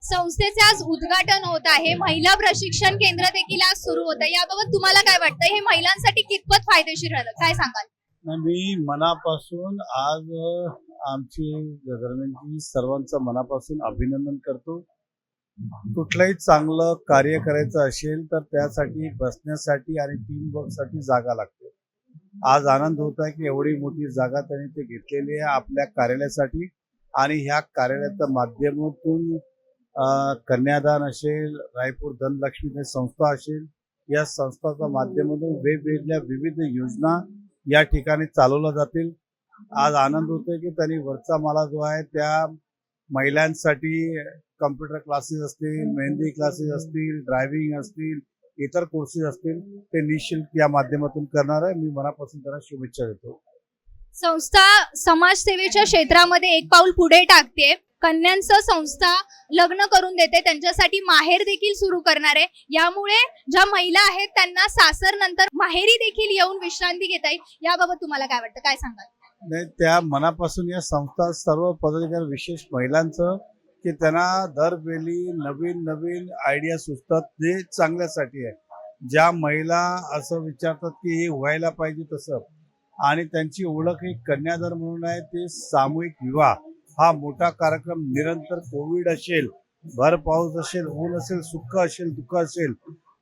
संस्थेचे आज उद्घाटन होत आहे. महिला प्रशिक्षण केंद्र देखील आज सुरू होत आहे. याबाबत तुम्हाला काय वाटतं? हे महिलांसाठी कितपत फायदेशीर राहिलं, काय सांगाल? मी मनापासून आज आमची गव्हर्नमेंटची सर्वांचं मनापासून अभिनंदन करतो. कुठलंही चांगलं कार्य करायचं असेल तर त्यासाठी बसण्यासाठी आणि टीम वर्कसाठी जागा लागते. आज आनंद होत आहे की एवढी मोठी जागा त्यांनी ते घेतलेली आहे आपल्या कार्यालयासाठी आणि ह्या कार्यालयाच्या माध्यमातून कन्यादान असेल, रायपूर धनलक्ष्मी संस्था असेल, या संस्थाच्या माध्यमातून वेगवेगळ्या विविध योजना या ठिकाणी चालवल्या जातील. आज आनंद होतोय की त्यांनी वरचा माला जो आहे त्या महिलांसाठी कम्प्युटर क्लासेस असतील, मेहंदी क्लासेस असतील, ड्रायव्हिंग असतील, इतर कोर्सेस असतील ते निःशुल्क या माध्यमातून करणार आहे. मी मनापासून त्यांना शुभेच्छा देतो. संस्था समाजसेवेच्या क्षेत्रामध्ये एक पाऊल पुढे टाकते. कन्यांचं संस्था लग्न करून देते, त्यांच्यासाठी माहेर देखील सुरू करणार आहे. यामुळे ज्या महिला आहेत त्यांना सासर नंतर माहेरी देखील येऊन विश्रांती घेता येईल. याबाबत तुम्हाला काय वाटतं, काय सांगाल? नाही, त्या मनापासून या संस्था सर्व पदाधिकारी विशेष महिलांचं की त्यांना दरवेळी नवीन नवीन आयडिया सुचतात, जे चांगल्यासाठी आहे. ज्या महिला असं विचारतात की हे व्हायला पाहिजे तसं, आणि त्यांची ओळख ही कन्यादान म्हणून आहे. ते सामूहिक विवाह हा मोठा कार्यक्रम निरंतर, कोविड असेल, भर पाऊस असेल, ऊन असेल, सुख असेल, दुःख असेल,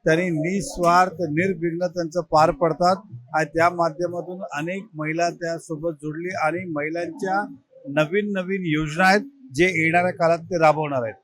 त्यांनी निस्वार्थ निर्विघ्न त्यांचं पार पडतात आणि त्या माध्यमातून अनेक महिला त्यासोबत जुडली आणि महिलांच्या नवीन नवीन योजना आहेत जे येणाऱ्या काळात ते राबवणार आहेत.